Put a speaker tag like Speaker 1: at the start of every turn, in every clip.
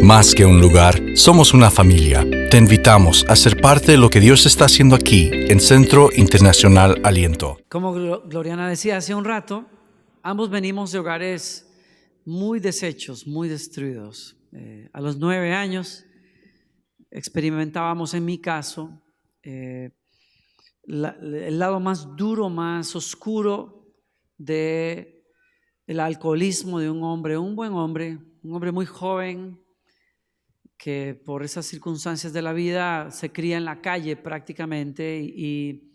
Speaker 1: Más que un lugar, somos una familia. Te invitamos a ser parte de lo que Dios está haciendo aquí en Centro Internacional Aliento.
Speaker 2: Como Gloriana decía hace un rato, ambos venimos de hogares muy deshechos, muy destruidos. A los 9 años experimentábamos, en mi caso, el lado más duro, más oscuro del alcoholismo de un hombre, un buen hombre, un hombre muy joven, que por esas circunstancias de la vida se cría en la calle prácticamente y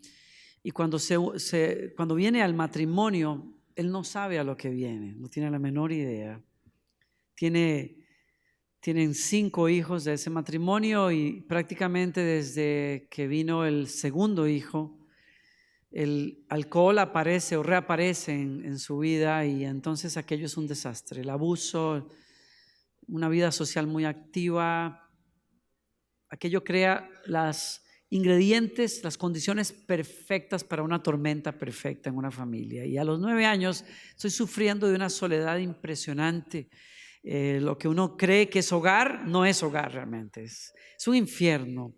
Speaker 2: cuando viene al matrimonio, él no sabe a lo que viene, no tiene la menor idea. Tienen 5 hijos de ese matrimonio y prácticamente desde que vino el segundo hijo, el alcohol aparece o reaparece en su vida y entonces aquello es un desastre. El abuso, una vida social muy activa, aquello crea los ingredientes, las condiciones perfectas para una tormenta perfecta en una familia. Y a los 9 años estoy sufriendo de una soledad impresionante. Lo que uno cree que es hogar, no es hogar realmente, es un infierno.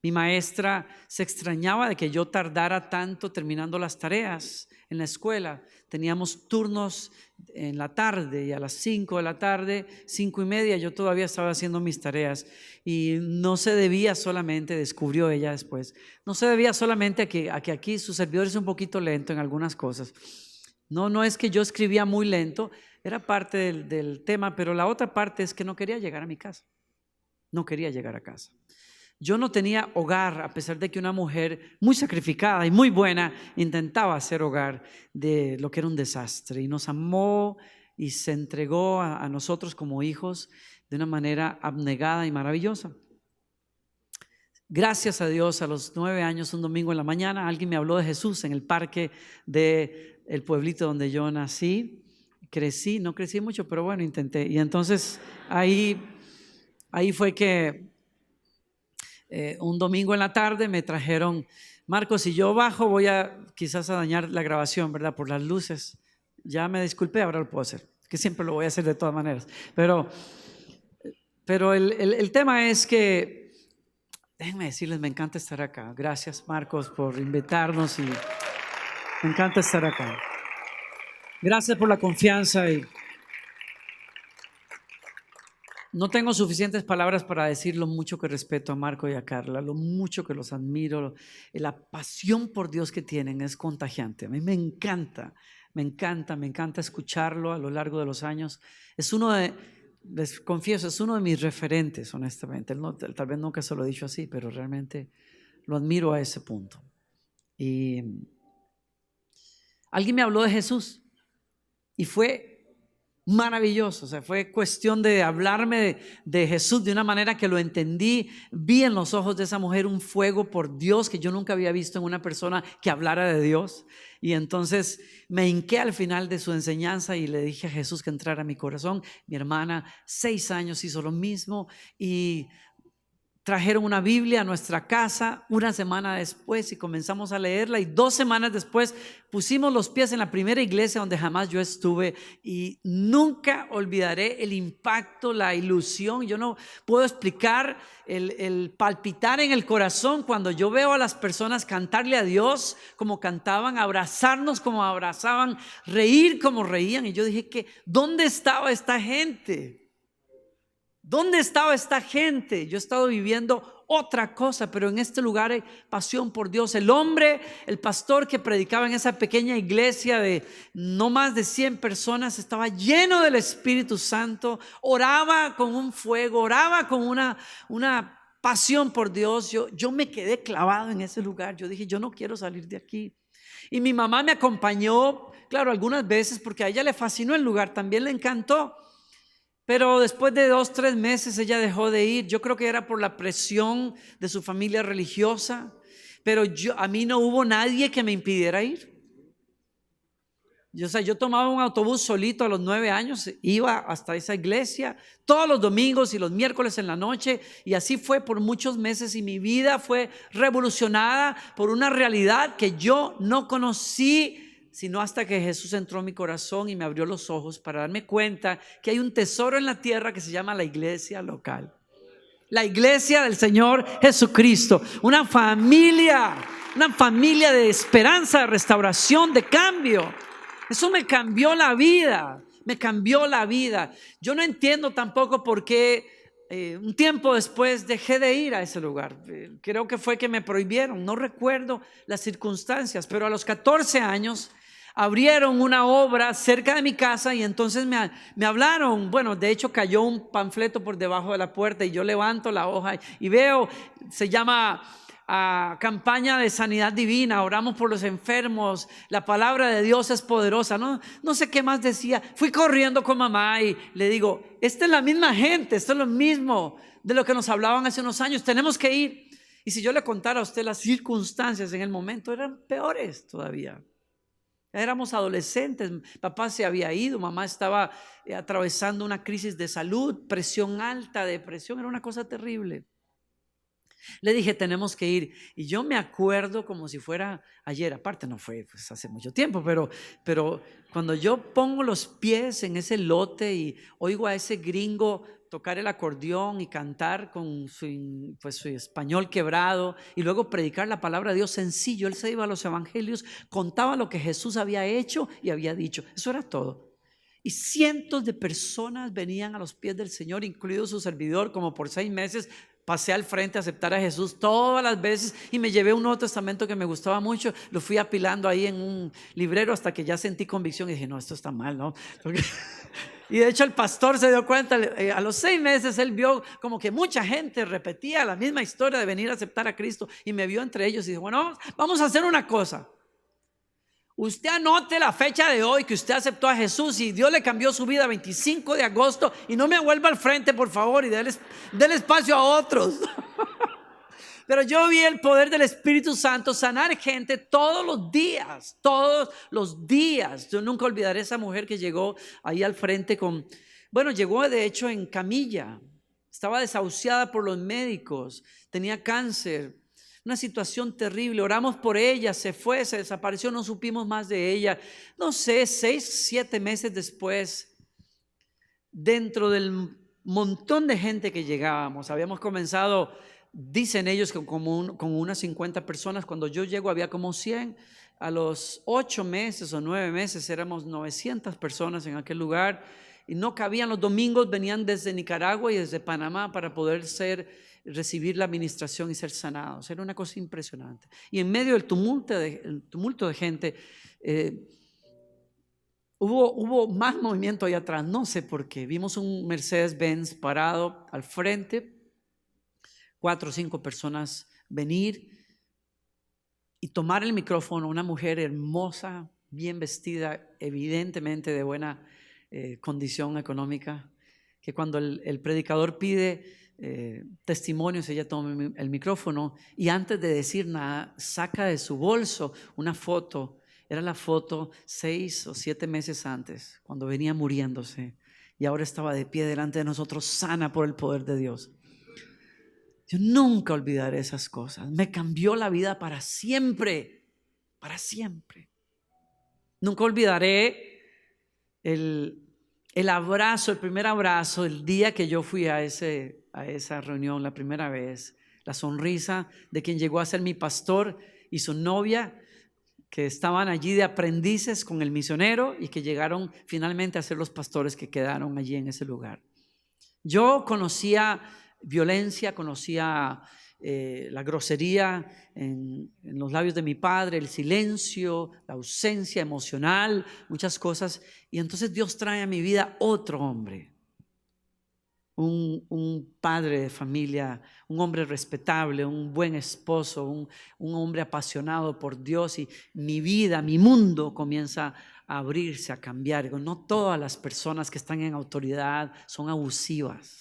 Speaker 2: Mi maestra se extrañaba de que yo tardara tanto terminando las tareas en la escuela. Teníamos turnos en la tarde y a las 5 de la tarde, 5:30, yo todavía estaba haciendo mis tareas. Y no se debía solamente, descubrió ella después, no se debía solamente a que aquí su servidor es un poquito lento en algunas cosas. No es que yo escribía muy lento, era parte del tema, pero la otra parte es que no quería llegar a mi casa. No quería llegar a casa. Yo no tenía hogar, a pesar de que una mujer muy sacrificada y muy buena intentaba hacer hogar de lo que era un desastre. Y nos amó y se entregó a nosotros como hijos de una manera abnegada y maravillosa. Gracias a Dios, a los 9 años, un domingo en la mañana, alguien me habló de Jesús en el parque del pueblito donde yo nací. No crecí mucho, pero bueno, intenté. Y entonces ahí fue que un domingo en la tarde me trajeron, Marcos, si yo bajo voy quizás a dañar la grabación, ¿verdad? Por las luces. Ya me disculpé, ahora lo puedo hacer, que siempre lo voy a hacer de todas maneras. Pero el tema es que, déjenme decirles, me encanta estar acá. Gracias, Marcos, por invitarnos y me encanta estar acá. Gracias por la confianza y no tengo suficientes palabras para decir lo mucho que respeto a Marco y a Carla, lo mucho que los admiro, la pasión por Dios que tienen es contagiante. A mí me encanta escucharlo a lo largo de los años. Les confieso, es uno de mis referentes, honestamente. Tal vez nunca se lo he dicho así, pero realmente lo admiro a ese punto. Y alguien me habló de Jesús y fue maravilloso, o sea, fue cuestión de hablarme de Jesús de una manera que lo entendí. Vi en los ojos de esa mujer un fuego por Dios que yo nunca había visto en una persona que hablara de Dios. Y entonces me hinqué al final de su enseñanza y le dije a Jesús que entrara a mi corazón. Mi hermana, 6 años, hizo lo mismo y trajeron una Biblia a nuestra casa una semana después y comenzamos a leerla, y 2 semanas después pusimos los pies en la primera iglesia donde jamás yo estuve, y nunca olvidaré el impacto, la ilusión. Yo no puedo explicar el palpitar en el corazón cuando yo veo a las personas cantarle a Dios como cantaban, abrazarnos como abrazaban, reír como reían. Y yo dije que ¿dónde estaba esta gente? ¿Dónde estaba esta gente? Yo he estado viviendo otra cosa, pero en este lugar hay pasión por Dios. El pastor que predicaba en esa pequeña iglesia de no más de 100 personas, estaba lleno del Espíritu Santo, oraba con un fuego, oraba con una pasión por Dios. Yo me quedé clavado en ese lugar. Yo dije, yo no quiero salir de aquí. Y mi mamá me acompañó, claro, algunas veces porque a ella le fascinó el lugar, también le encantó. Pero después de 2-3 meses ella dejó de ir. Yo creo que era por la presión de su familia religiosa. Pero a mí no hubo nadie que me impidiera ir. Yo tomaba un autobús solito a los 9 años, iba hasta esa iglesia todos los domingos y los miércoles en la noche, y así fue por muchos meses, y mi vida fue revolucionada por una realidad que yo no conocí sino hasta que Jesús entró en mi corazón y me abrió los ojos para darme cuenta que hay un tesoro en la tierra que se llama la iglesia local. La iglesia del Señor Jesucristo, una familia de esperanza, de restauración, de cambio. Eso me cambió la vida, me cambió la vida. Yo no entiendo tampoco por qué un tiempo después dejé de ir a ese lugar. Creo que fue que me prohibieron, no recuerdo las circunstancias, pero a los 14 años abrieron una obra cerca de mi casa y entonces me hablaron. Bueno, de hecho cayó un panfleto por debajo de la puerta y yo levanto la hoja y veo, se llama campaña de sanidad divina, oramos por los enfermos, la palabra de Dios es poderosa. No sé qué más decía. Fui corriendo con mamá y le digo, esta es la misma gente, esto es lo mismo de lo que nos hablaban hace unos años, tenemos que ir. Y si yo le contara a usted las circunstancias en el momento, eran peores todavía. Éramos adolescentes, papá se había ido, mamá estaba atravesando una crisis de salud, presión alta, depresión, era una cosa terrible. Le dije, tenemos que ir. Y yo me acuerdo como si fuera ayer. Aparte no fue pues, hace mucho tiempo, pero cuando yo pongo los pies en ese lote y oigo a ese gringo tocar el acordeón y cantar con su español quebrado y luego predicar la palabra de Dios sencillo. Él se iba a los evangelios, contaba lo que Jesús había hecho y había dicho. Eso era todo. Y cientos de personas venían a los pies del Señor, incluido su servidor, como por 6 meses. Pasé al frente a aceptar a Jesús todas las veces y me llevé un Nuevo Testamento que me gustaba mucho. Lo fui apilando ahí en un librero hasta que ya sentí convicción y dije, no, esto está mal, ¿no? Y de hecho el pastor se dio cuenta, a los 6 meses él vio como que mucha gente repetía la misma historia de venir a aceptar a Cristo y me vio entre ellos y dijo, bueno, vamos a hacer una cosa. Usted anote la fecha de hoy que usted aceptó a Jesús y Dios le cambió su vida 25 de agosto y no me vuelva al frente por favor y déle espacio a otros. Pero yo vi el poder del Espíritu Santo sanar gente todos los días. Yo nunca olvidaré esa mujer que llegó ahí al frente llegó de hecho en camilla, estaba desahuciada por los médicos, tenía cáncer. Una situación terrible, oramos por ella, se fue, se desapareció, no supimos más de ella. No sé, 6, 7 meses después, dentro del montón de gente que llegábamos, habíamos comenzado, dicen ellos que con unas 50 personas, cuando yo llego había como 100, a los 8 meses o 9 meses éramos 900 personas en aquel lugar y no cabían. Los domingos venían desde Nicaragua y desde Panamá para poder recibir la administración y ser sanados. Era una cosa impresionante. Y en medio del tumulto de gente, hubo más movimiento ahí atrás. No sé por qué. Vimos un Mercedes-Benz parado al frente, 4 o 5 personas venir y tomar el micrófono. Una mujer hermosa, bien vestida, evidentemente de buena condición económica, que cuando el predicador pide testimonios, ella toma el micrófono y antes de decir nada saca de su bolso una foto. Era la foto 6 o 7 meses antes, cuando venía muriéndose y ahora estaba de pie delante de nosotros, sana por el poder de Dios. Yo nunca olvidaré esas cosas. Me cambió la vida para siempre, para siempre. Nunca olvidaré el abrazo, el primer abrazo, el día que yo fui a esa reunión la primera vez, la sonrisa de quien llegó a ser mi pastor y su novia, que estaban allí de aprendices con el misionero y que llegaron finalmente a ser los pastores que quedaron allí en ese lugar. Yo conocía violencia, conocía la grosería en los labios de mi padre, el silencio, la ausencia emocional, muchas cosas. Y entonces Dios trae a mi vida otro hombre, un padre de familia, un hombre respetable, un buen esposo, un hombre apasionado por Dios, y mi vida, mi mundo comienza a abrirse, a cambiar. No todas las personas que están en autoridad son abusivas.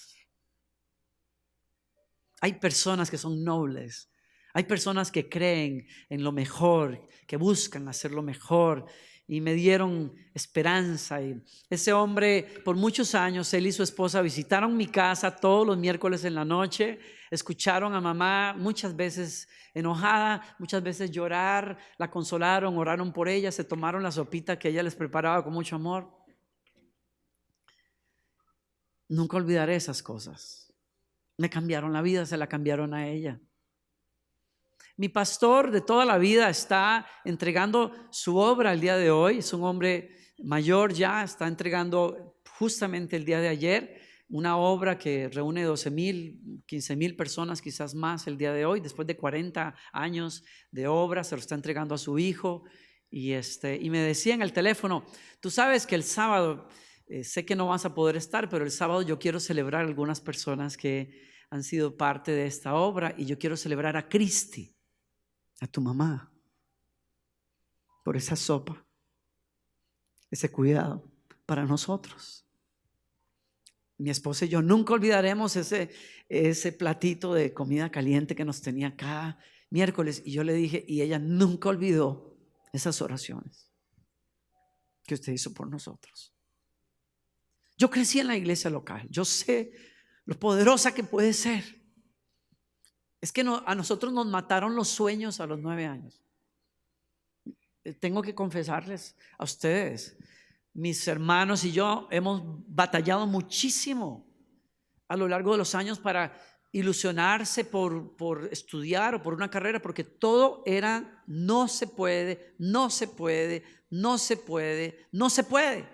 Speaker 2: Hay personas que son nobles, hay personas que creen en lo mejor, que buscan hacer lo mejor y me dieron esperanza. Y ese hombre, por muchos años, él y su esposa visitaron mi casa todos los miércoles en la noche, escucharon a mamá muchas veces enojada, muchas veces llorar, la consolaron, oraron por ella, se tomaron la sopita que ella les preparaba con mucho amor. Nunca olvidaré esas cosas. Me cambiaron la vida, se la cambiaron a ella. Mi pastor de toda la vida está entregando su obra el día de hoy. Es un hombre mayor ya, está entregando justamente el día de ayer una obra que reúne 12,000, 15,000 personas, quizás más el día de hoy. Después de 40 años de obra, se lo está entregando a su hijo. Y me decía en el teléfono, tú sabes que el sábado, sé que no vas a poder estar, pero el sábado yo quiero celebrar a algunas personas que han sido parte de esta obra, y yo quiero celebrar a Cristi, a tu mamá, por esa sopa, ese cuidado para nosotros. Mi esposa y yo nunca olvidaremos ese platito de comida caliente que nos tenía cada miércoles. Y yo le dije, y ella nunca olvidó esas oraciones que usted hizo por nosotros. Yo crecí en la iglesia local, yo sé lo poderosa que puede ser. Es que a nosotros nos mataron los sueños a los 9 años. Tengo que confesarles a ustedes, mis hermanos y yo hemos batallado muchísimo a lo largo de los años para ilusionarse por estudiar o por una carrera, porque todo era no se puede, no se puede, no se puede, no se puede.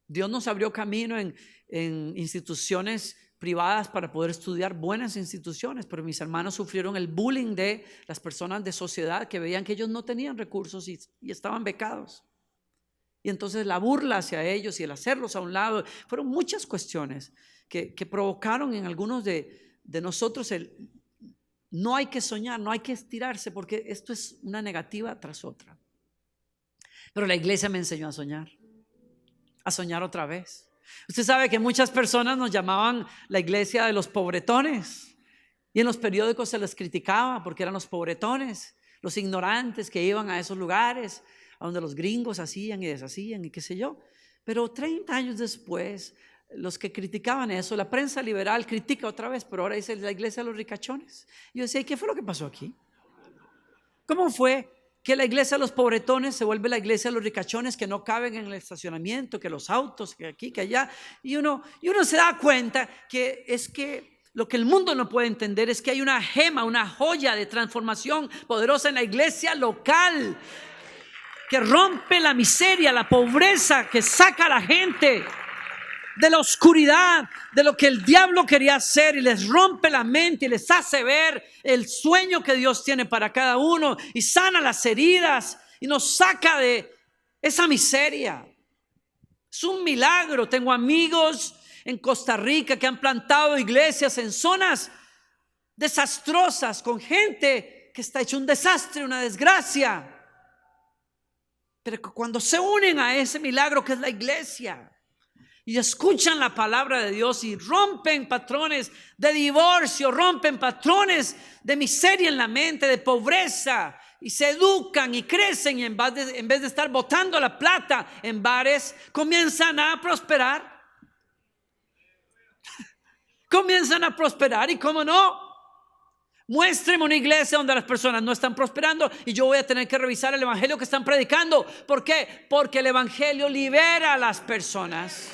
Speaker 2: Dios nos abrió camino en instituciones privadas para poder estudiar, buenas instituciones, pero mis hermanos sufrieron el bullying de las personas de sociedad que veían que ellos no tenían recursos y estaban becados. Y entonces la burla hacia ellos y el hacerlos a un lado, fueron muchas cuestiones que provocaron en algunos de nosotros no hay que soñar, no hay que estirarse, porque esto es una negativa tras otra. Pero la iglesia me enseñó a soñar otra vez. Usted sabe que muchas personas nos llamaban la iglesia de los pobretones, y en los periódicos se les criticaba porque eran los pobretones, los ignorantes que iban a esos lugares a donde los gringos hacían y deshacían y qué sé yo. Pero 30 años después, los que criticaban eso, la prensa liberal critica otra vez, pero ahora dice la iglesia de los ricachones. Y yo decía, ¿qué fue lo que pasó aquí? ¿Cómo fue que la iglesia de los pobretones se vuelve la iglesia de los ricachones, que no caben en el estacionamiento, que los autos, que aquí, que allá? Y uno se da cuenta que es que lo que el mundo no puede entender es que hay una gema, una joya de transformación poderosa en la iglesia local, que rompe la miseria, la pobreza, que saca a la gente de la oscuridad, de lo que el diablo quería hacer, y les rompe la mente y les hace ver el sueño que Dios tiene para cada uno, y sana las heridas y nos saca de esa miseria. Es un milagro. Tengo amigos en Costa Rica que han plantado iglesias en zonas desastrosas con gente que está hecho un desastre, una desgracia, pero cuando se unen a ese milagro que es la iglesia y escuchan la palabra de Dios y rompen patrones de divorcio, rompen patrones de miseria en la mente, de pobreza, y se educan y crecen, y en vez de estar botando la plata en bares, comienzan a prosperar. Comienzan a prosperar. Y cómo no, muéstreme una iglesia donde las personas no están prosperando y yo voy a tener que revisar el evangelio que están predicando. ¿Por qué? Porque el evangelio libera a las personas.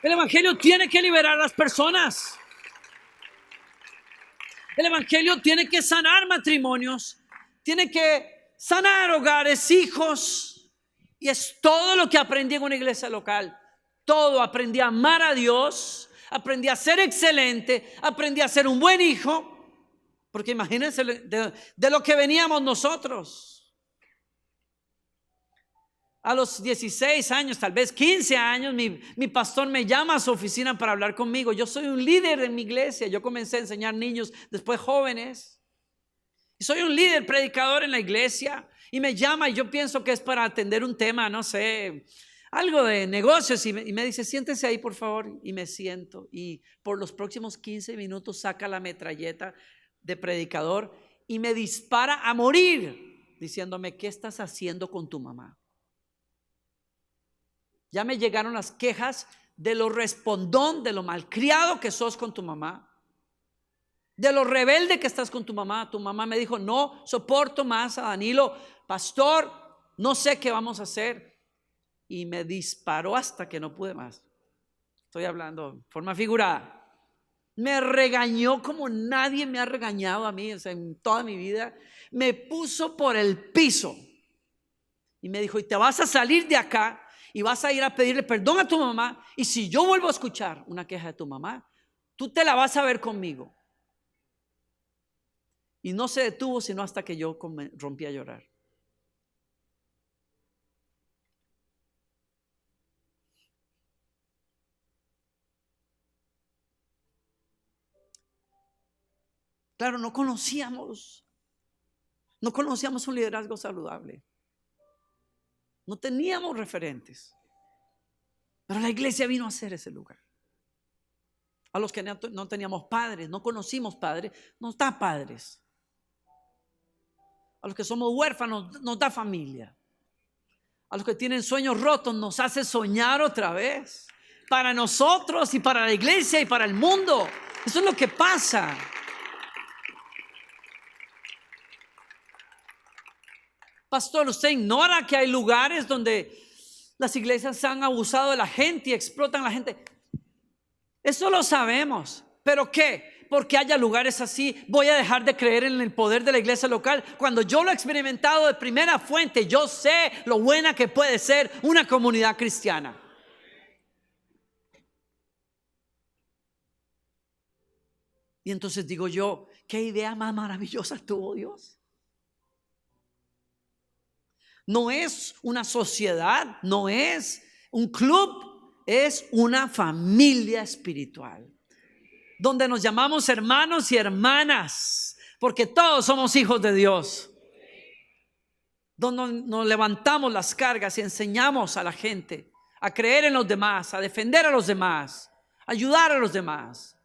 Speaker 2: El evangelio tiene que liberar a las personas. El evangelio tiene que sanar matrimonios, tiene que sanar hogares, hijos. Y es todo lo que aprendí en una iglesia local. Todo. Aprendí a amar a Dios, aprendí a ser excelente, aprendí a ser un buen hijo. Porque imagínense de lo que veníamos nosotros. A los 16 años, tal vez 15 años, mi pastor me llama a su oficina para hablar conmigo. Yo soy un líder en mi iglesia. Yo comencé a enseñar niños, después jóvenes. Y soy un líder predicador en la iglesia. Y me llama y yo pienso que es para atender un tema, no sé, algo de negocios. Y me dice, siéntese ahí por favor. Y me siento. Y por los próximos 15 minutos saca la metralleta de predicador y me dispara a morir. diciéndome: ¿qué estás haciendo con tu mamá? Ya me llegaron las quejas de lo respondón, de lo malcriado que sos con tu mamá, de lo rebelde que estás con tu mamá. Tu mamá me dijo: no soporto más a Danilo, pastor, no sé qué vamos a hacer. Y me disparó hasta que no pude más. Estoy hablando en forma figurada. Me regañó como nadie me ha regañado a mí, o sea, en toda mi vida. Me puso por el piso y me dijo: y te vas a salir de acá y vas a ir a pedirle perdón a tu mamá, y si yo vuelvo a escuchar una queja de tu mamá, tú te la vas a ver conmigo. Y no se detuvo sino hasta que yo rompí a llorar. Claro, no conocíamos un liderazgo saludable. No teníamos referentes. Pero la iglesia vino a ser ese lugar. A los que no teníamos padres, no conocimos padres, nos da padres. A los que somos huérfanos, nos da familia. A los que tienen sueños rotos, nos hace soñar otra vez. Para nosotros y para la iglesia y para el mundo. Eso es lo que pasa. Pastor, ¿usted ignora que hay lugares donde las iglesias han abusado de la gente y explotan a la gente? Eso lo sabemos. ¿Pero qué? Porque haya lugares así, voy a dejar de creer en el poder de la iglesia local. Cuando yo lo he experimentado de primera fuente, yo sé lo buena que puede ser una comunidad cristiana. Y entonces digo yo, ¿qué idea más maravillosa tuvo Dios? No es una sociedad, no es un club, es una familia espiritual, donde nos llamamos hermanos y hermanas, porque todos somos hijos de Dios, donde nos levantamos las cargas y enseñamos a la gente a creer en los demás, a defender a los demás, a ayudar a los demás.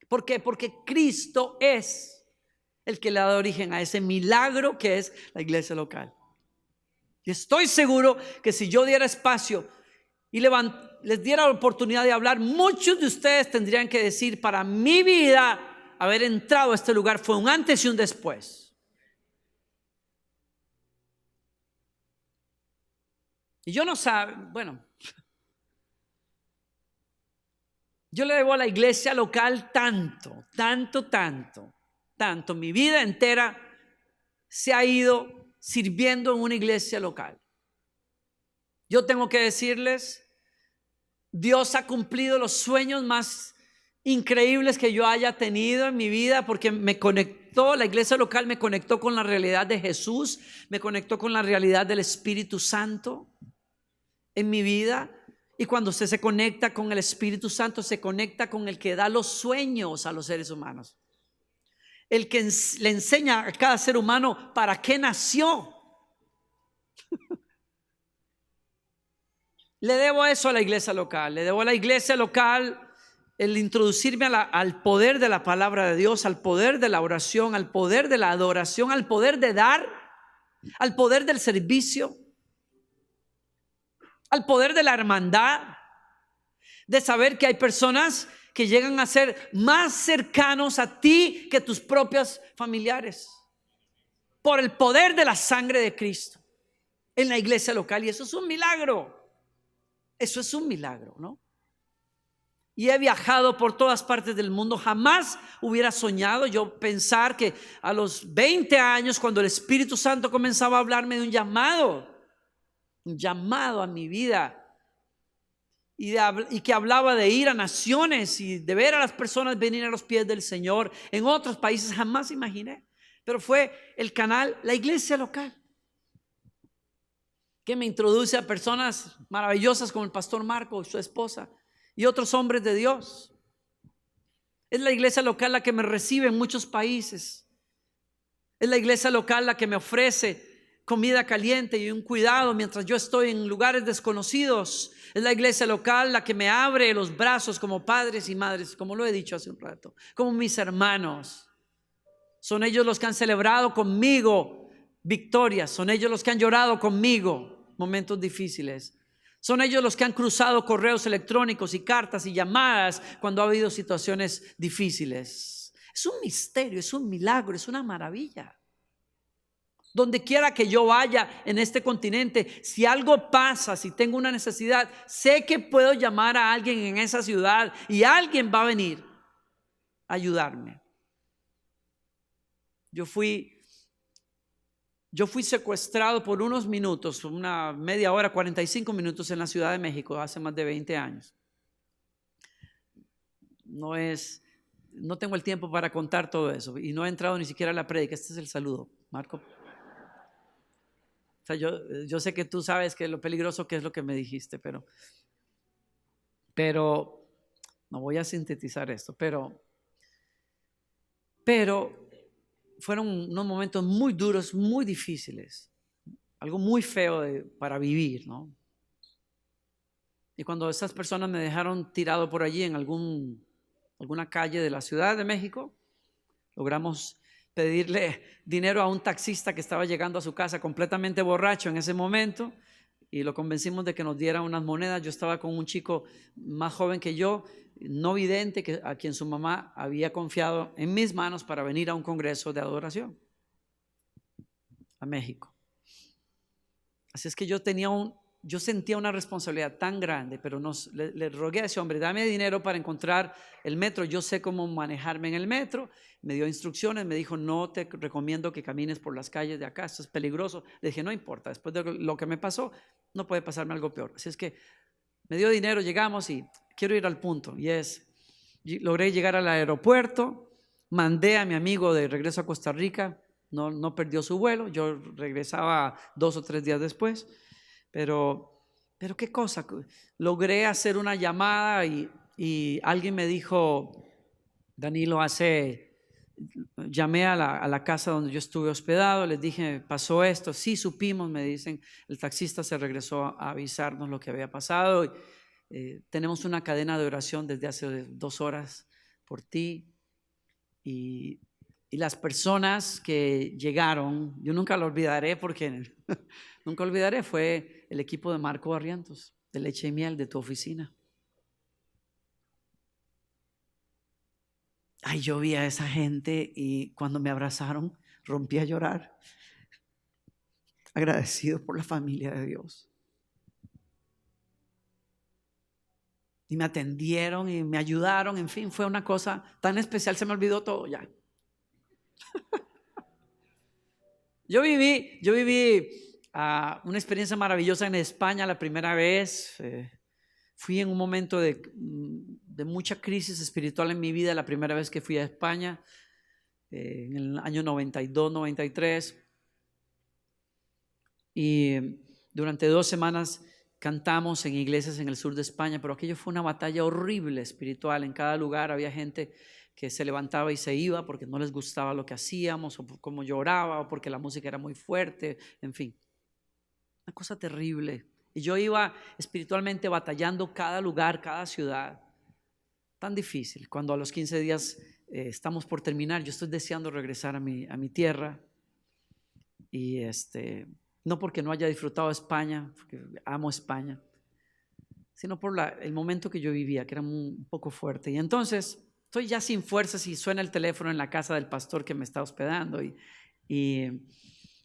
Speaker 2: ¿Por qué? Porque Cristo es el que le da origen a ese milagro que es la iglesia local. Y estoy seguro que si yo diera espacio y les diera la oportunidad de hablar, muchos de ustedes tendrían que decir: para mi vida, haber entrado a este lugar fue un antes y un después. Y yo no sabe, bueno, yo le debo a la iglesia local tanto. Mi vida entera se ha ido sirviendo en una iglesia local. Yo tengo que decirles, Dios ha cumplido los sueños más increíbles que yo haya tenido en mi vida, porque me conectó, la iglesia local me conectó con la realidad de Jesús, me conectó con la realidad del Espíritu Santo en mi vida. Y cuando usted se conecta con el Espíritu Santo, se conecta con el que da los sueños a los seres humanos. El que le enseña a cada ser humano para qué nació. Le debo eso a la iglesia local. Le debo a la iglesia local el introducirme al poder de la palabra de Dios, al poder de la oración, al poder de la adoración, al poder de dar, al poder del servicio, al poder de la hermandad, de saber que hay personas que llegan a ser más cercanos a ti que tus propios familiares, por el poder de la sangre de Cristo en la iglesia local. Y eso es un milagro. Eso es un milagro, ¿no? Y he viajado por todas partes del mundo. Jamás hubiera soñado yo pensar que a los 20 años, cuando el Espíritu Santo comenzaba a hablarme de un llamado a mi vida, y que hablaba de ir a naciones y de ver a las personas venir a los pies del Señor en otros países, jamás imaginé. Pero fue el canal, la iglesia local, que me introduce a personas maravillosas como el pastor Marco y su esposa y otros hombres de Dios. Es la iglesia local la que me recibe en muchos países. Es la iglesia local la que me ofrece comida caliente y un cuidado mientras yo estoy en lugares desconocidos. Es la iglesia local la que me abre los brazos como padres y madres, como lo he dicho hace un rato, como mis hermanos. Son ellos los que han celebrado conmigo victorias, son ellos los que han llorado conmigo momentos difíciles. Son ellos los que han cruzado correos electrónicos y cartas y llamadas cuando ha habido situaciones difíciles. Es un misterio, es un milagro, es una maravilla. Donde quiera que yo vaya en este continente, si algo pasa, si tengo una necesidad, sé que puedo llamar a alguien en esa ciudad y alguien va a venir a ayudarme. Yo fui secuestrado por unos minutos, una media hora, 45 minutos en la Ciudad de México hace más de 20 años. No tengo el tiempo para contar todo eso y no he entrado ni siquiera a la prédica. Este es el saludo, Marco. O sea, yo sé que tú sabes que lo peligroso que es lo que me dijiste, pero no voy a sintetizar esto, pero fueron unos momentos muy duros, muy difíciles, algo muy feo para vivir, ¿no? Y cuando esas personas me dejaron tirado por allí en alguna calle de la Ciudad de México, logramos pedirle dinero a un taxista que estaba llegando a su casa completamente borracho en ese momento y lo convencimos de que nos diera unas monedas. Yo estaba con un chico más joven que yo, no vidente, a quien su mamá había confiado en mis manos para venir a un congreso de adoración a México. Así es que yo sentía una responsabilidad tan grande, pero le rogué a ese hombre, dame dinero para encontrar el metro, yo sé cómo manejarme en el metro. Me dio instrucciones, me dijo, no te recomiendo que camines por las calles de acá, esto es peligroso. Le dije, no importa, después de lo que me pasó, no puede pasarme algo peor. Así es que me dio dinero, llegamos y quiero ir al punto, logré llegar al aeropuerto, mandé a mi amigo de regreso a Costa Rica, no perdió su vuelo, yo regresaba 2 o 3 días después. Pero qué cosa, logré hacer una llamada y alguien me dijo, Danilo, llamé a la casa donde yo estuve hospedado, les dije, pasó esto, sí supimos, me dicen, el taxista se regresó a avisarnos lo que había pasado. Tenemos una cadena de oración desde hace 2 horas por ti y las personas que llegaron, yo nunca lo olvidaré porque nunca olvidaré, fue el equipo de Marco Barrientos, de Leche y Miel, de tu oficina. Ay, yo vi a esa gente y cuando me abrazaron rompí a llorar, agradecido por la familia de Dios. Y me atendieron y me ayudaron, en fin, fue una cosa tan especial, se me olvidó todo ya. Yo viví una experiencia maravillosa en España la primera vez. Fui en un momento de mucha crisis espiritual en mi vida la primera vez que fui a España, en el año 92, 93. Y durante 2 semanas cantamos en iglesias en el sur de España, pero aquello fue una batalla horrible espiritual. En cada lugar había gente que se levantaba y se iba porque no les gustaba lo que hacíamos o por cómo lloraba o porque la música era muy fuerte, en fin, una cosa terrible. Y yo iba espiritualmente batallando cada lugar, cada ciudad, tan difícil. Cuando a los 15 días estamos por terminar, yo estoy deseando regresar a mi tierra y no porque no haya disfrutado España, porque amo España, sino por el momento que yo vivía, que era un poco fuerte. Y entonces estoy ya sin fuerzas y suena el teléfono en la casa del pastor que me está hospedando y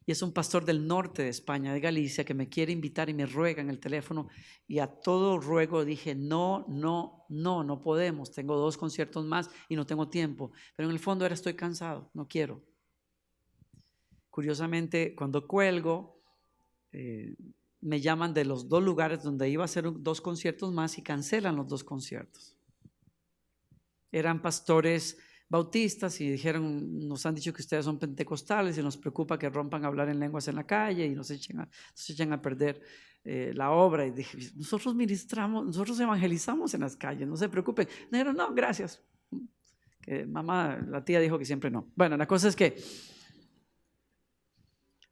Speaker 2: es un pastor del norte de España, de Galicia, que me quiere invitar y me ruega en el teléfono y a todo ruego dije, no podemos, tengo 2 conciertos más y no tengo tiempo, pero en el fondo estoy cansado, no quiero. Curiosamente, cuando cuelgo, me llaman de los 2 lugares donde iba a hacer 2 conciertos más y cancelan los 2 conciertos. Eran pastores bautistas y dijeron, nos han dicho que ustedes son pentecostales y nos preocupa que rompan a hablar en lenguas en la calle y nos echen a perder la obra. Y dije, nosotros ministramos, nosotros evangelizamos en las calles, no se preocupen. Dijeron, no, gracias. Que mamá, la tía dijo que siempre no. Bueno, la cosa es que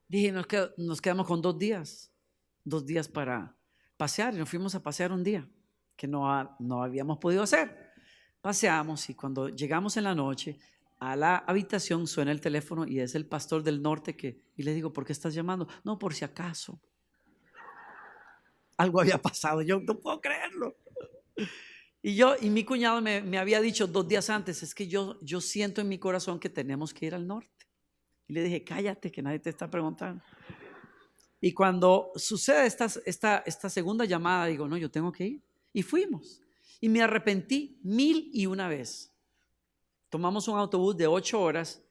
Speaker 2: dije, nos quedamos con 2 días para pasear y nos fuimos a pasear un día que no habíamos podido hacer. Paseamos y cuando llegamos en la noche a la habitación, suena el teléfono y es el pastor del norte y le digo, ¿por qué estás llamando? No, por si acaso. Algo había pasado, yo no puedo creerlo. Y mi cuñado me había dicho 2 días antes, es que yo siento en mi corazón que tenemos que ir al norte. Y le dije, cállate, que nadie te está preguntando. Y cuando sucede esta segunda llamada, digo, no, yo tengo que ir. Y fuimos. Y me arrepentí 1001 vez. Tomamos un autobús de 8 horas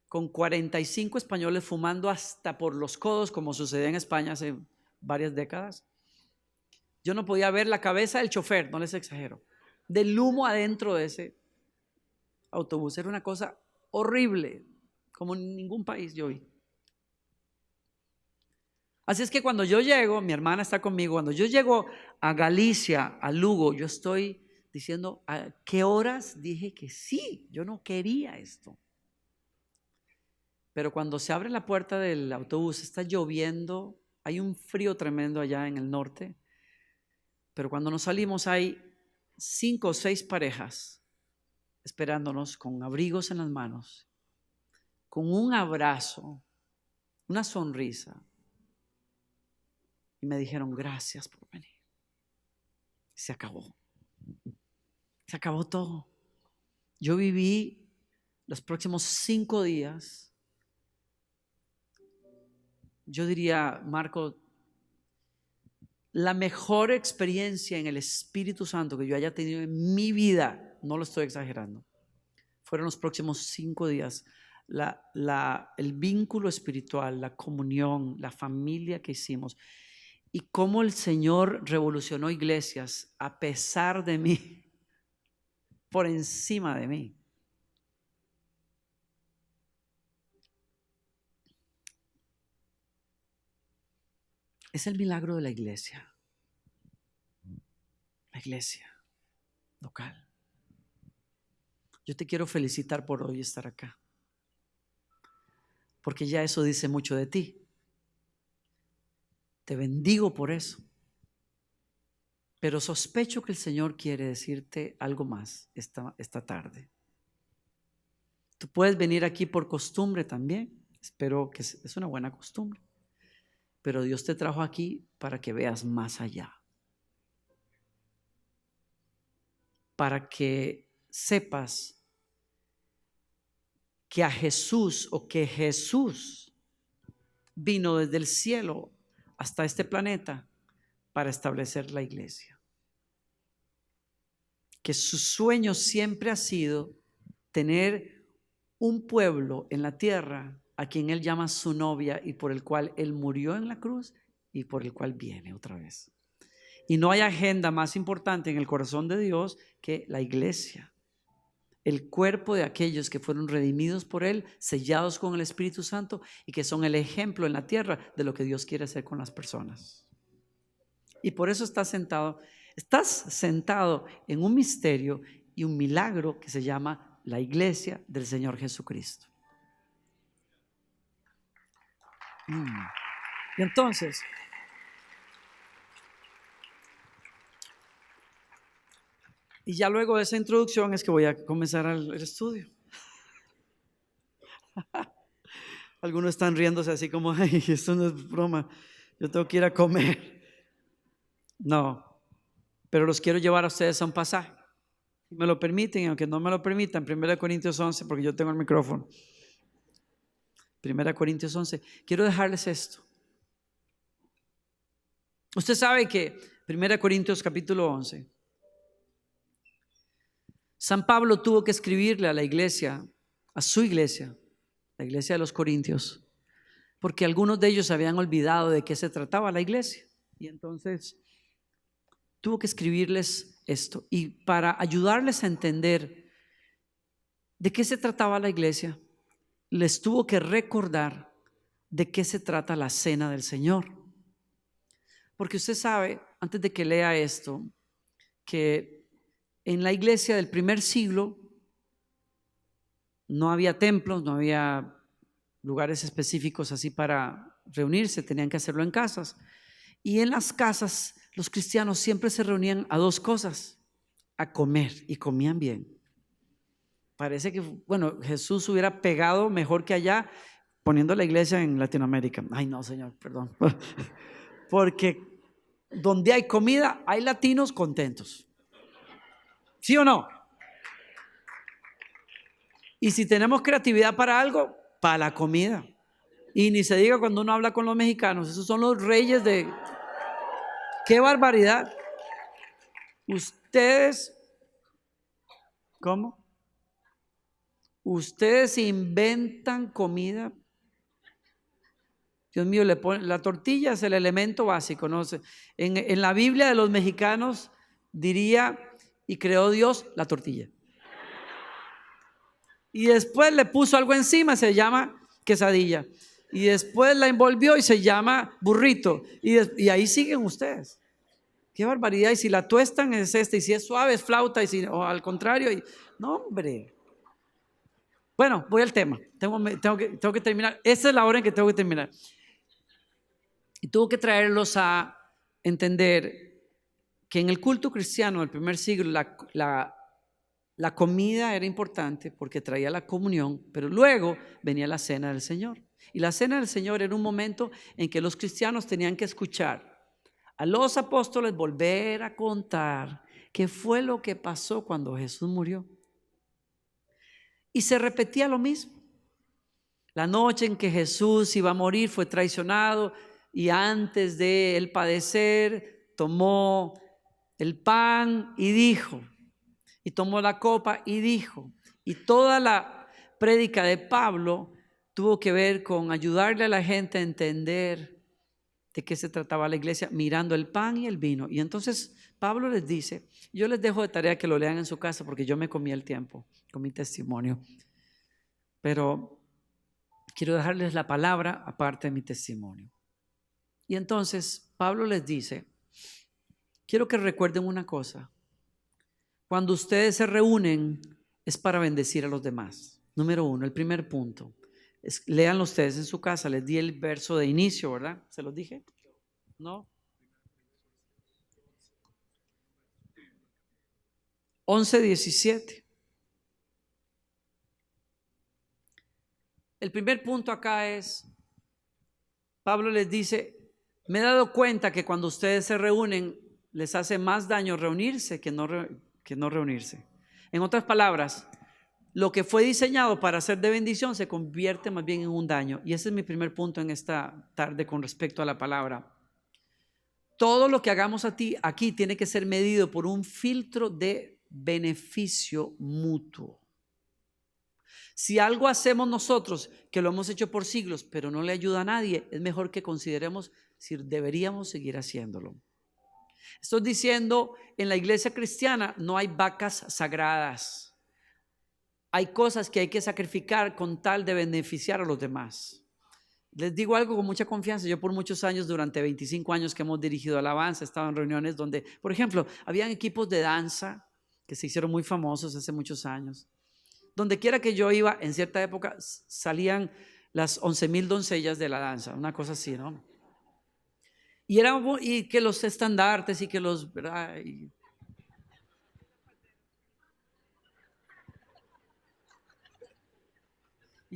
Speaker 2: con 45 españoles fumando hasta por los codos, como sucedía en España hace varias décadas. Yo no podía ver la cabeza del chofer, no les exagero, del humo adentro de ese autobús. Era una cosa horrible, como en ningún país yo vi. Así es que cuando yo llego, mi hermana está conmigo, cuando yo llego a Galicia, a Lugo, yo estoy diciendo, ¿a qué horas dije que sí? Yo no quería esto. Pero cuando se abre la puerta del autobús, está lloviendo, hay un frío tremendo allá en el norte, pero cuando nos salimos hay 5 o 6 parejas esperándonos con abrigos en las manos, con un abrazo, una sonrisa. Y me dijeron, gracias por venir. Se acabó. Se acabó todo. Yo viví los próximos 5 días. Yo diría, Marco, la mejor experiencia en el Espíritu Santo que yo haya tenido en mi vida, no lo estoy exagerando, fueron los próximos 5 días. El vínculo espiritual, la comunión, la familia que hicimos y cómo el Señor revolucionó iglesias a pesar de mí, por encima de mí. Es el milagro de la iglesia local. Yo te quiero felicitar por hoy estar acá, porque ya eso dice mucho de ti. Te bendigo por eso, pero sospecho que el Señor quiere decirte algo más esta tarde. Tú puedes venir aquí por costumbre también, espero que es una buena costumbre, pero Dios te trajo aquí para que veas más allá, para que sepas que a Jesús o que Jesús vino desde el cielo hasta este planeta para establecer la iglesia. Que su sueño siempre ha sido tener un pueblo en la tierra a quien Él llama su novia y por el cual Él murió en la cruz y por el cual viene otra vez. Y no hay agenda más importante en el corazón de Dios que la iglesia. El cuerpo de aquellos que fueron redimidos por Él, sellados con el Espíritu Santo y que son el ejemplo en la tierra de lo que Dios quiere hacer con las personas. Y por eso estás sentado en un misterio y un milagro que se llama la iglesia del Señor Jesucristo. Y entonces, y ya luego de esa introducción es que voy a comenzar el estudio. Algunos están riéndose así como, ay, esto no es broma, yo tengo que ir a comer. No, pero los quiero llevar a ustedes a un pasaje. Si me lo permiten, aunque no me lo permitan, 1 Corintios 11, porque yo tengo el micrófono. 1 Corintios 11, quiero dejarles esto. Usted sabe que 1 Corintios capítulo 11, San Pablo tuvo que escribirle a la iglesia, a su iglesia, la iglesia de los Corintios, porque algunos de ellos habían olvidado de qué se trataba la iglesia. Y entonces tuvo que escribirles esto. Y para ayudarles a entender de qué se trataba la iglesia, les tuvo que recordar de qué se trata la cena del Señor. Porque usted sabe, antes de que lea esto, que en la iglesia del primer siglo no había templos, no había lugares específicos así para reunirse, tenían que hacerlo en casas. Y en las casas los cristianos siempre se reunían a 2 cosas: a comer, y comían bien. parece que, bueno, Jesús hubiera pegado mejor que allá poniendo la iglesia en Latinoamérica. Ay, no, Señor, perdón. Porque donde hay comida, hay latinos contentos. ¿Sí o no? Y si tenemos creatividad para algo, para la comida. Y ni se diga cuando uno habla con los mexicanos, esos son los reyes de... ¡Qué barbaridad! Ustedes, ¿cómo? Ustedes inventan comida. Dios mío, le ponen, la tortilla es el elemento básico, ¿no? En la Biblia de los mexicanos diría, y creó Dios la tortilla. Y después le puso algo encima, se llama quesadilla. Y después la envolvió y se llama burrito. Y ahí siguen ustedes. Qué barbaridad. Y si la tuestan es esta, y si es suave es flauta, y si, o al contrario. No, hombre. Bueno, voy al tema. Tengo que terminar. Esta es la hora en que tengo que terminar. Y tuvo que traerlos a entender que en el culto cristiano del primer siglo la comida era importante porque traía la comunión, pero luego venía la cena del Señor. Y la cena del Señor era un momento en que los cristianos tenían que escuchar a los apóstoles volver a contar qué fue lo que pasó cuando Jesús murió. Y se repetía lo mismo. La noche en que Jesús iba a morir fue traicionado y antes de él padecer tomó el pan y dijo, y tomó la copa y dijo, y toda la prédica de Pablo tuvo que ver con ayudarle a la gente a entender de qué se trataba la iglesia, mirando el pan y el vino. Y entonces Pablo les dice, yo les dejo de tarea que lo lean en su casa porque yo me comí el tiempo con mi testimonio, pero quiero dejarles la palabra aparte de mi testimonio. Y entonces Pablo les dice, quiero que recuerden una cosa, cuando ustedes se reúnen es para bendecir a los demás. Número uno, el primer punto. Léanlo ustedes en su casa, les di el verso de inicio, ¿verdad? ¿Se los dije? ¿No? 11:17. El primer punto acá es, Pablo les dice, me he dado cuenta que cuando ustedes se reúnen les hace más daño reunirse que no reunirse. En otras palabras, lo que fue diseñado para ser de bendición se convierte más bien en un daño. Y ese es mi primer punto en esta tarde con respecto a la palabra. Todo lo que hagamos aquí tiene que ser medido por un filtro de beneficio mutuo. Si algo hacemos nosotros, que lo hemos hecho por siglos, pero no le ayuda a nadie, es mejor que consideremos si deberíamos seguir haciéndolo. Estoy diciendo, en la iglesia cristiana no hay vacas sagradas. Hay cosas que hay que sacrificar con tal de beneficiar a los demás. Les digo algo con mucha confianza. Yo por muchos años, durante 25 años que hemos dirigido alabanza, he estado en reuniones donde, por ejemplo, habían equipos de danza que se hicieron muy famosos hace muchos años. Donde quiera que yo iba, en cierta época, salían las 11,000 doncellas de la danza, una cosa así, ¿no? Y que los estandartes y que los... ¿verdad? Y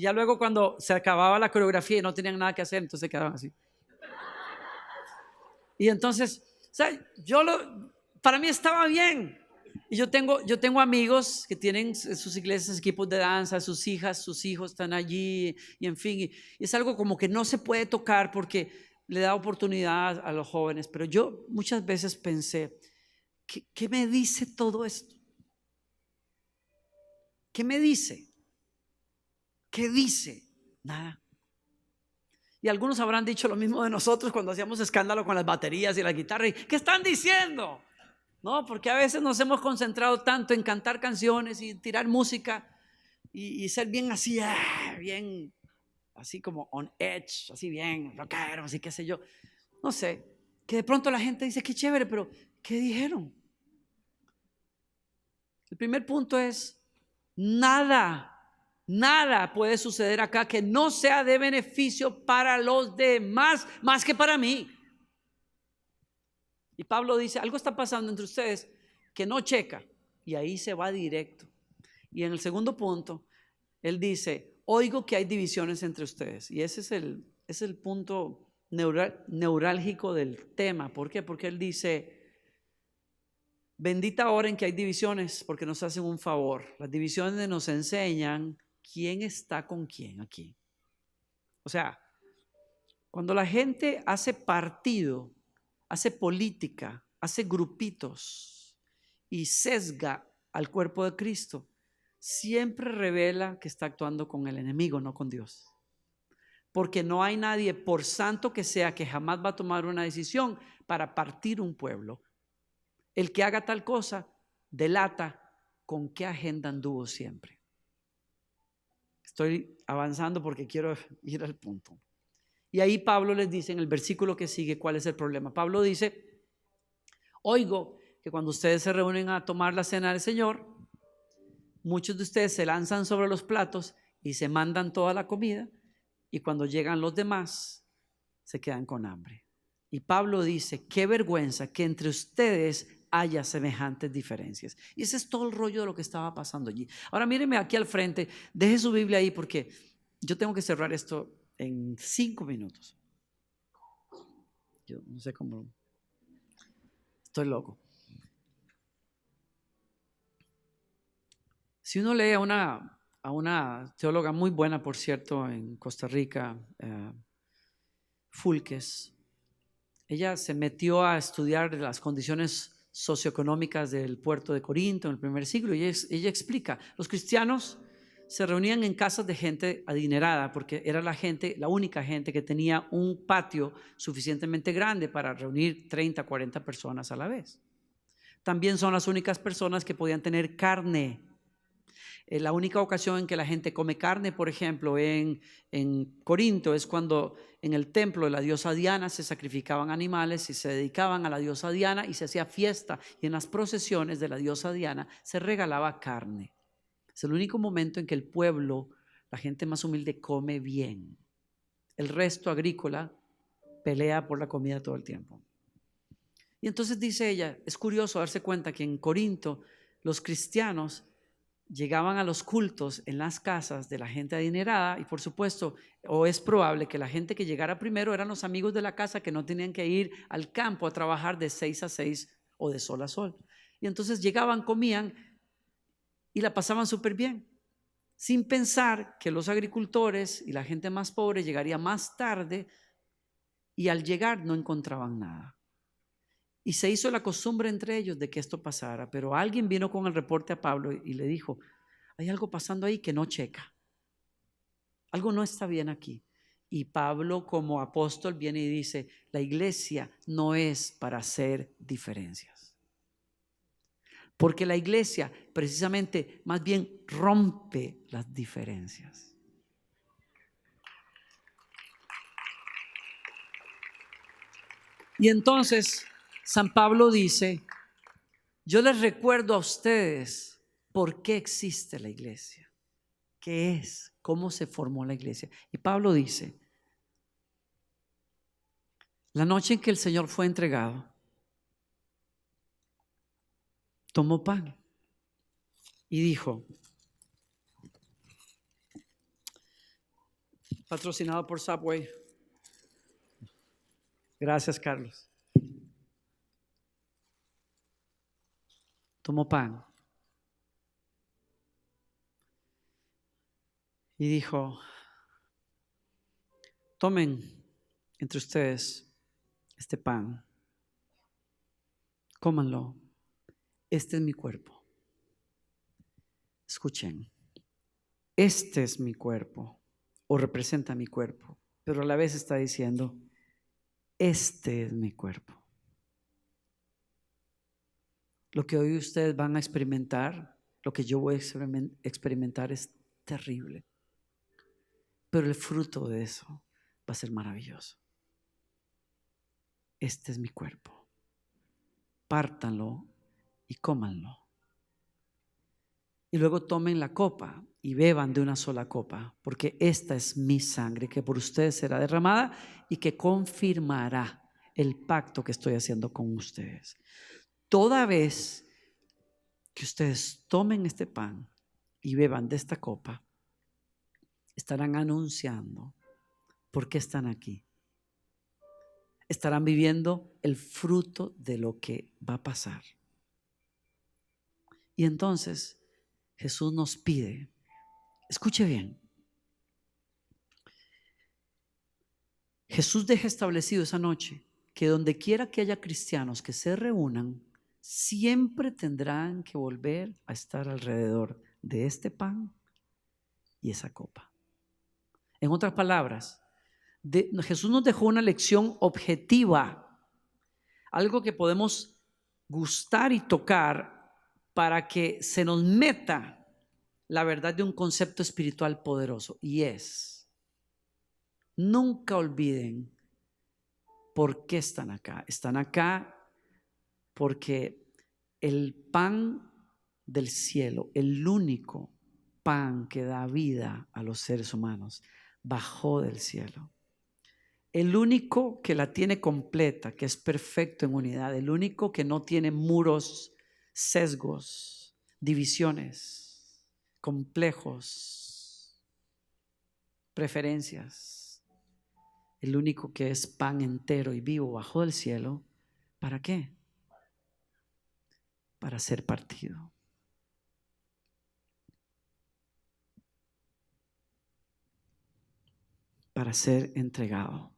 Speaker 2: ya luego cuando se acababa la coreografía y no tenían nada que hacer, entonces quedaban así. Y entonces, o sea, para mí estaba bien. Y yo tengo amigos que tienen sus iglesias, equipos de danza, sus hijas, sus hijos están allí, y en fin, y es algo como que no se puede tocar porque le da oportunidad a los jóvenes. Pero yo muchas veces pensé, ¿qué me dice todo esto? ¿Qué me dice? ¿Qué dice? Nada. Y algunos habrán dicho lo mismo de nosotros cuando hacíamos escándalo con las baterías y la guitarra. ¿Qué están diciendo? No, porque a veces nos hemos concentrado tanto en cantar canciones y tirar música y ser bien así, bien así como on edge, así bien rockero, así qué sé yo. No sé, que de pronto la gente dice, qué chévere, pero ¿qué dijeron? El primer punto es, nada puede suceder acá que no sea de beneficio para los demás, más que para mí. Y Pablo dice, algo está pasando entre ustedes que no checa, y ahí se va directo. Y en el segundo punto, él dice, oigo que hay divisiones entre ustedes. Y ese es el punto neurálgico del tema. ¿Por qué? Porque él dice, bendita hora en que hay divisiones, porque nos hacen un favor. Las divisiones nos enseñan quién está con quién aquí. O sea, cuando la gente hace partido, hace política, hace grupitos y sesga al cuerpo de Cristo, siempre revela que está actuando con el enemigo, no con Dios. Porque no hay nadie, por santo que sea, que jamás va a tomar una decisión para partir un pueblo. El que haga tal cosa delata con qué agenda anduvo siempre. Estoy avanzando porque quiero ir al punto. Y ahí Pablo les dice en el versículo que sigue cuál es el problema. Pablo dice, oigo que cuando ustedes se reúnen a tomar la cena del Señor, muchos de ustedes se lanzan sobre los platos y se mandan toda la comida, y cuando llegan los demás se quedan con hambre. Y Pablo dice, qué vergüenza que entre ustedes haya semejantes diferencias. Y ese es todo el rollo de lo que estaba pasando allí. Ahora míreme aquí al frente, deje su Biblia ahí porque yo tengo que cerrar esto en 5 minutos. Yo no sé cómo, estoy loco. Si uno lee a una teóloga muy buena, por cierto, en Costa Rica, Fulques, ella se metió a estudiar las condiciones socioeconómicas del puerto de Corinto en el primer siglo, y ella explica, los cristianos se reunían en casas de gente adinerada porque era la única gente que tenía un patio suficientemente grande para reunir 30, 40 personas a la vez. También son las únicas personas que podían tener carne. La única ocasión en que la gente come carne, por ejemplo, en Corinto, es cuando en el templo de la diosa Diana se sacrificaban animales y se dedicaban a la diosa Diana y se hacía fiesta, y en las procesiones de la diosa Diana se regalaba carne. Es el único momento en que el pueblo, la gente más humilde, come bien. El resto agrícola pelea por la comida todo el tiempo. Y entonces dice ella, es curioso darse cuenta que en Corinto los cristianos llegaban a los cultos en las casas de la gente adinerada, y por supuesto, o es probable que la gente que llegara primero eran los amigos de la casa que no tenían que ir al campo a trabajar de 6 a 6 o de sol a sol. Y entonces llegaban, comían y la pasaban súper bien, sin pensar que los agricultores y la gente más pobre llegaría más tarde, y al llegar no encontraban nada. Y se hizo la costumbre entre ellos de que esto pasara, pero alguien vino con el reporte a Pablo y le dijo, hay algo pasando ahí que no checa, algo no está bien aquí. Y Pablo, como apóstol, viene y dice, la iglesia no es para hacer diferencias, porque la iglesia precisamente más bien rompe las diferencias. Y entonces San Pablo dice, yo les recuerdo a ustedes por qué existe la iglesia, qué es, cómo se formó la iglesia. Y Pablo dice, la noche en que el Señor fue entregado, tomó pan y dijo, patrocinado por Subway. Gracias, Carlos. Tomó pan y dijo, tomen entre ustedes este pan, cómanlo, este es mi cuerpo. Escuchen, este es mi cuerpo, o representa mi cuerpo, pero a la vez está diciendo, este es mi cuerpo. Lo que hoy ustedes van a experimentar, lo que yo voy a experimentar es terrible, pero el fruto de eso va a ser maravilloso. Este es mi cuerpo, pártanlo y cómanlo. Y luego tomen la copa y beban de una sola copa, porque esta es mi sangre que por ustedes será derramada y que confirmará el pacto que estoy haciendo con ustedes. Toda vez que ustedes tomen este pan y beban de esta copa, estarán anunciando por qué están aquí. Estarán viviendo el fruto de lo que va a pasar. Y entonces Jesús nos pide, escuche bien, Jesús deja establecido esa noche que donde quiera que haya cristianos que se reúnan, siempre tendrán que volver a estar alrededor de este pan y esa copa. En otras palabras, Jesús nos dejó una lección objetiva, algo que podemos gustar y tocar para que se nos meta la verdad de un concepto espiritual poderoso, y es: nunca olviden por qué están acá. Están acá porque el pan del cielo, el único pan que da vida a los seres humanos, bajó del cielo. El único que la tiene completa, que es perfecto en unidad, el único que no tiene muros, sesgos, divisiones, complejos, preferencias. El único que es pan entero y vivo bajó del cielo. ¿Para qué? Para ser partido. Para ser entregado.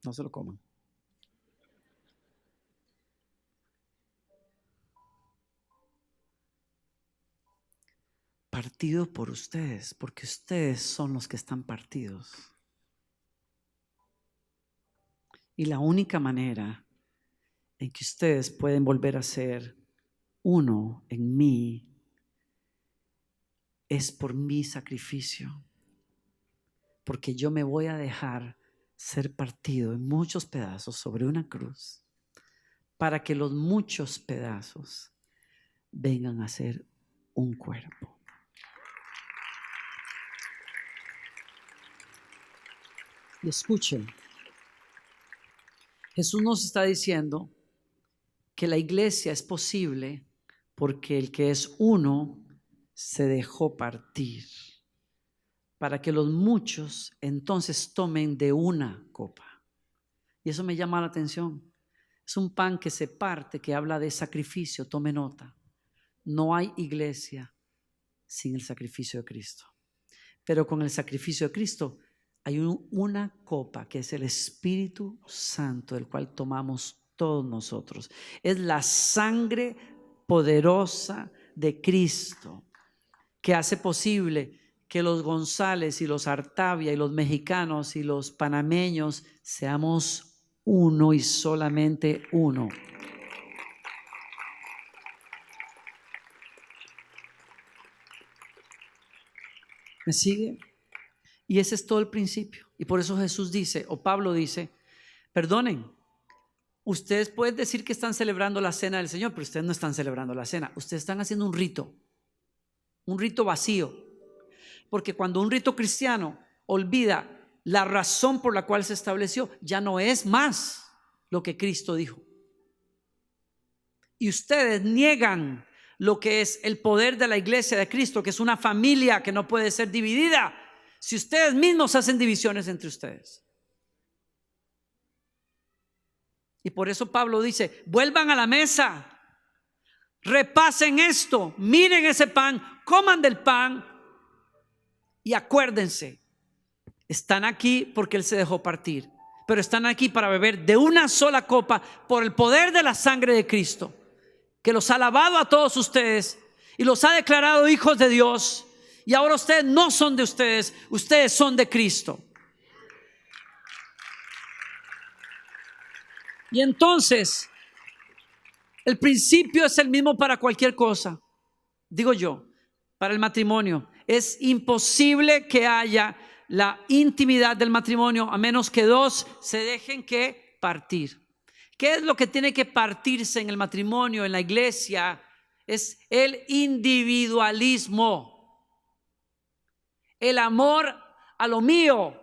Speaker 2: No se lo coman. Partido por ustedes, porque ustedes son los que están partidos. Y la única manera en que ustedes pueden volver a ser uno en mí es por mi sacrificio, porque yo me voy a dejar ser partido en muchos pedazos sobre una cruz para que los muchos pedazos vengan a ser un cuerpo. Y escuchen, Jesús nos está diciendo que la iglesia es posible porque el que es uno se dejó partir para que los muchos entonces tomen de una copa. Y eso me llama la atención. Es un pan que se parte, que habla de sacrificio. Tome nota. No hay iglesia sin el sacrificio de Cristo. Pero con el sacrificio de Cristo hay una copa que es el Espíritu Santo, del cual tomamos todos nosotros. Es la sangre poderosa de Cristo que hace posible que los González y los Artavia y los mexicanos y los panameños seamos uno y solamente uno. ¿Me sigue? Y ese es todo el principio. Y por eso Jesús dice, o Pablo dice, perdonen, ustedes pueden decir que están celebrando la cena del Señor, pero ustedes no están celebrando la cena. Ustedes están haciendo un rito vacío. Porque cuando un rito cristiano olvida la razón por la cual se estableció, ya no es más lo que Cristo dijo. Y ustedes niegan lo que es el poder de la iglesia de Cristo, que es una familia que no puede ser dividida, si ustedes mismos hacen divisiones entre ustedes. Y por eso Pablo dice, vuelvan a la mesa, repasen esto, miren ese pan, coman del pan y acuérdense, están aquí porque Él se dejó partir, pero están aquí para beber de una sola copa por el poder de la sangre de Cristo, que los ha lavado a todos ustedes y los ha declarado hijos de Dios. Y ahora ustedes no son de ustedes, ustedes son de Cristo. Y entonces, el principio es el mismo para cualquier cosa. Digo yo, para el matrimonio. Es imposible que haya la intimidad del matrimonio a menos que dos se dejen que partir. ¿Qué es lo que tiene que partirse en el matrimonio, en la iglesia? Es el individualismo. El amor a lo mío,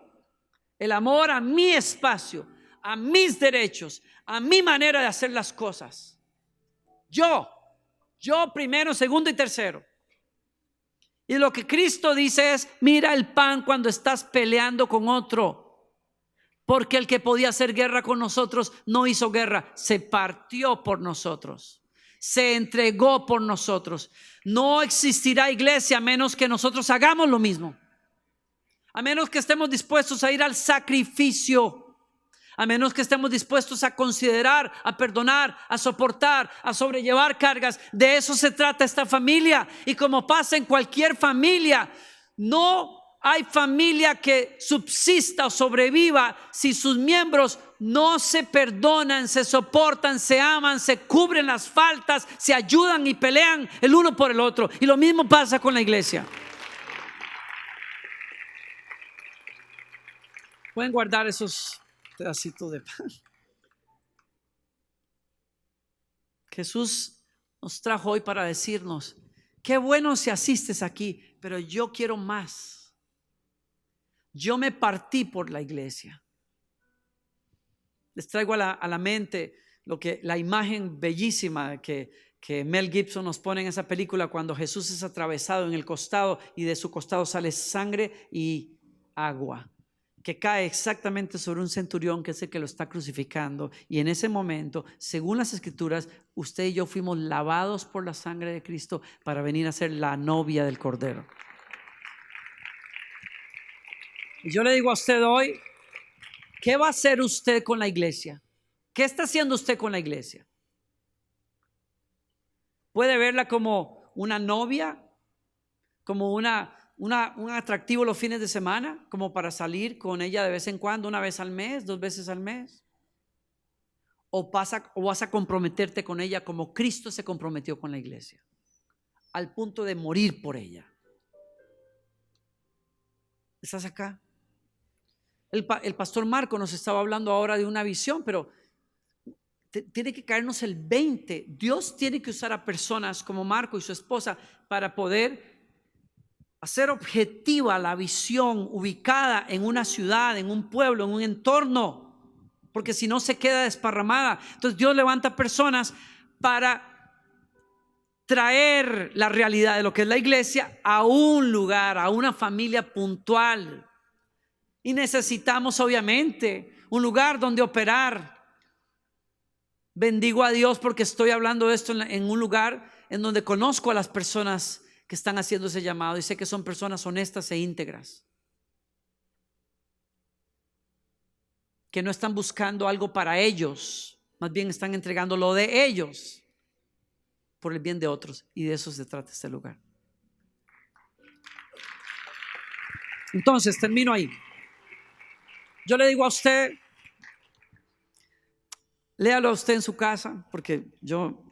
Speaker 2: el amor a mi espacio, a mis derechos, a mi manera de hacer las cosas. Yo, Yo primero, segundo y tercero. Y lo que Cristo dice es: mira el pan cuando estás peleando con otro, porque el que podía hacer guerra con nosotros no hizo guerra, se partió por nosotros, se entregó por nosotros. No existirá iglesia a menos que nosotros hagamos lo mismo, a menos que estemos dispuestos a ir al sacrificio, a menos que estemos dispuestos a considerar, a perdonar, a soportar, a sobrellevar cargas. De eso se trata esta familia. Y como pasa en cualquier familia, no hay familia que subsista o sobreviva si sus miembros no se perdonan, se soportan, se aman, se cubren las faltas, se ayudan y pelean el uno por el otro. Y lo mismo pasa con la iglesia. Pueden guardar esos pedacitos de pan. Jesús nos trajo hoy para decirnos: qué bueno si asistes aquí, pero yo quiero más. Yo me partí por la iglesia. Les traigo a la mente la imagen bellísima que Mel Gibson nos pone en esa película, cuando Jesús es atravesado en el costado y de su costado sale sangre y agua, que cae exactamente sobre un centurión, que es el que lo está crucificando. Y en ese momento, según las escrituras, usted y yo fuimos lavados por la sangre de Cristo para venir a ser la novia del Cordero. Y yo le digo a usted hoy: ¿qué va a hacer usted con la iglesia? ¿Qué está haciendo usted con la iglesia? ¿Puede verla como una novia? ¿Como un atractivo los fines de semana, como para salir con ella de vez en cuando, una vez al mes, 2 veces al mes? ¿O vas a comprometerte con ella como Cristo se comprometió con la iglesia, al punto de morir por ella? ¿Estás acá? El pastor Marco nos estaba hablando ahora de una visión, pero tiene que caernos el 20. Dios tiene que usar a personas como Marco y su esposa para poder hacer objetiva la visión ubicada en una ciudad, en un pueblo, en un entorno, porque si no se queda desparramada. Entonces Dios levanta personas para traer la realidad de lo que es la iglesia a un lugar, a una familia puntual. Y necesitamos obviamente un lugar donde operar. Bendigo a Dios porque estoy hablando de esto en un lugar en donde conozco a las personas que están haciendo ese llamado y sé que son personas honestas e íntegras, que no están buscando algo para ellos, más bien están entregando lo de ellos por el bien de otros. Y de eso se trata este lugar. Entonces termino ahí. Yo le digo a usted, léalo a usted en su casa, porque yo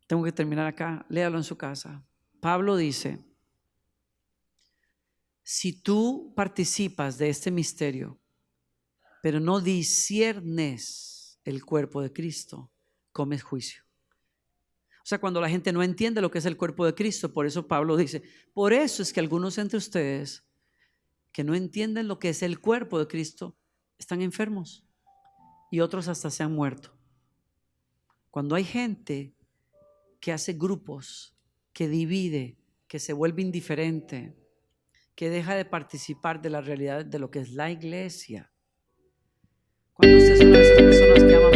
Speaker 2: tengo que terminar acá. Léalo en su casa. Pablo dice: si tú participas de este misterio, pero no disciernes el cuerpo de Cristo, comes juicio. O sea, cuando la gente no entiende lo que es el cuerpo de Cristo, por eso Pablo dice: por eso es que algunos entre ustedes que no entienden lo que es el cuerpo de Cristo están enfermos y otros hasta se han muerto. Cuando hay gente que hace grupos, que divide, que se vuelve indiferente, que deja de participar de la realidad de lo que es la iglesia. Cuando usted es una de esas personas que ama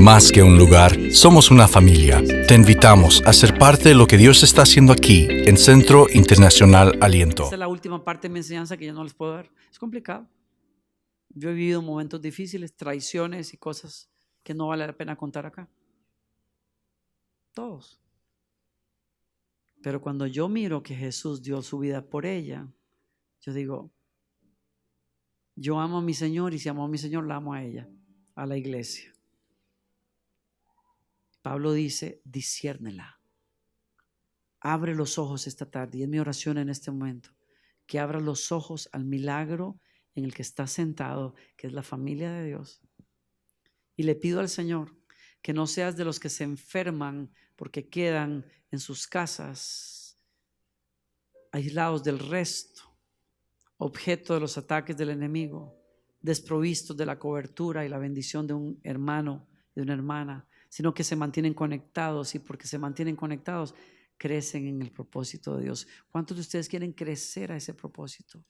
Speaker 1: más que un lugar, somos una familia. Te invitamos a ser parte de lo que Dios está haciendo aquí en Centro Internacional Aliento.
Speaker 2: Esta es la última parte de mi enseñanza que yo no les puedo dar. Es complicado. Yo he vivido momentos difíciles, traiciones y cosas que no vale la pena contar acá. Todos. Pero cuando yo miro que Jesús dio su vida por ella, yo digo: yo amo a mi Señor, y si amo a mi Señor, la amo a ella, a la iglesia. Pablo dice: disciérnela. Abre los ojos esta tarde, y es mi oración en este momento, que abra los ojos al milagro en el que está sentado, que es la familia de Dios. Y le pido al Señor que no seas de los que se enferman porque quedan en sus casas, aislados del resto, objeto de los ataques del enemigo, desprovistos de la cobertura y la bendición de un hermano, de una hermana, sino que se mantienen conectados, y porque se mantienen conectados, crecen en el propósito de Dios. ¿Cuántos de ustedes quieren crecer a ese propósito?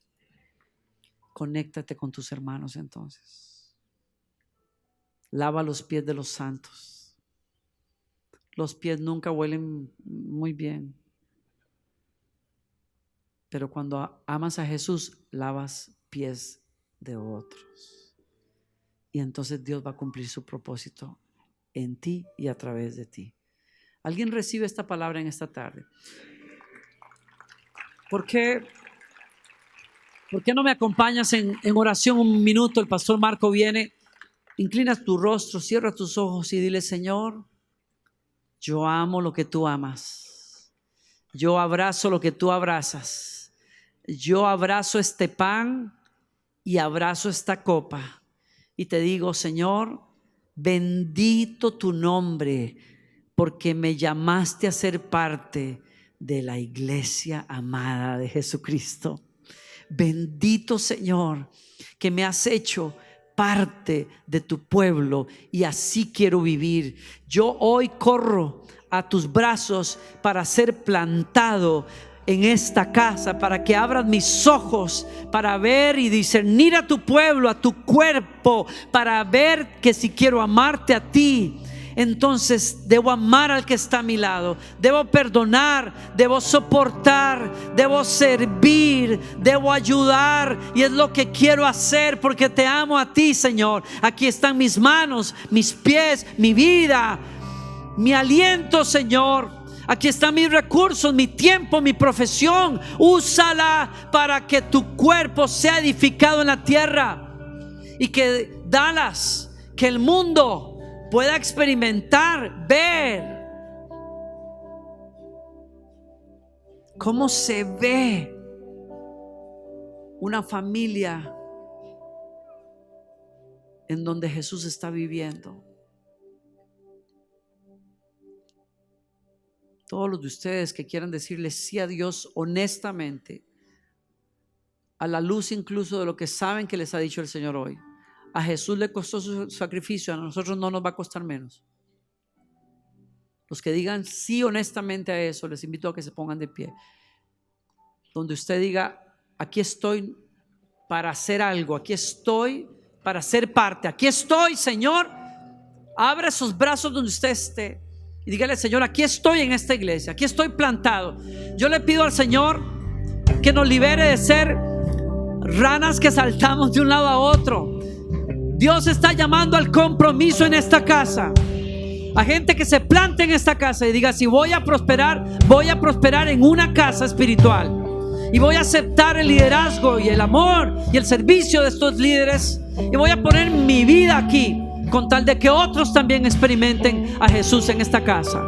Speaker 2: Conéctate con tus hermanos entonces. Lava los pies de los santos. Los pies nunca huelen muy bien, pero cuando amas a Jesús, lavas pies de otros. Y entonces Dios va a cumplir su propósito en ti y a través de ti. ¿Alguien recibe esta palabra en esta tarde? ¿Por qué no me acompañas en oración un minuto? El pastor Marco viene. Inclina tu rostro, cierra tus ojos y dile: Señor, yo amo lo que tú amas. Yo abrazo lo que tú abrazas. Yo abrazo este pan y abrazo esta copa. Y te digo: Señor, bendito tu nombre, porque me llamaste a ser parte de la iglesia amada de Jesucristo. Bendito Señor, que me has hecho parte de tu pueblo, y así quiero vivir. Yo hoy corro a tus brazos para ser plantado en esta casa, para que abras mis ojos para ver y discernir a tu pueblo, a tu cuerpo, para ver que si quiero amarte a ti, entonces debo amar al que está a mi lado, debo perdonar, debo soportar, debo servir, debo ayudar, y es lo que quiero hacer porque te amo a ti, Señor. Aquí están mis manos, mis pies, mi vida, mi aliento, Señor. Aquí están mis recursos, mi tiempo, mi profesión. Úsala para que tu cuerpo sea edificado en la tierra, y que Dallas, que el mundo pueda experimentar, ver cómo se ve una familia en donde Jesús está viviendo. Todos los de ustedes que quieran decirle sí a Dios honestamente, a la luz incluso de lo que saben que les ha dicho el Señor hoy. A Jesús le costó su sacrificio, a nosotros no nos va a costar menos. Los que digan sí honestamente a eso, les invito a que se pongan de pie. Donde usted diga: aquí estoy para hacer algo, aquí estoy para ser parte, aquí estoy, Señor. Abra esos brazos donde usted esté y dígale: Señor, aquí estoy en esta iglesia, aquí estoy plantado. Yo le pido al Señor que nos libere de ser ranas que saltamos de un lado a otro. Dios está llamando al compromiso en esta casa, a gente que se plante en esta casa y diga: si voy a prosperar en una casa espiritual, y voy a aceptar el liderazgo y el amor y el servicio de estos líderes, y voy a poner mi vida aquí con tal de que otros también experimenten a Jesús en esta casa.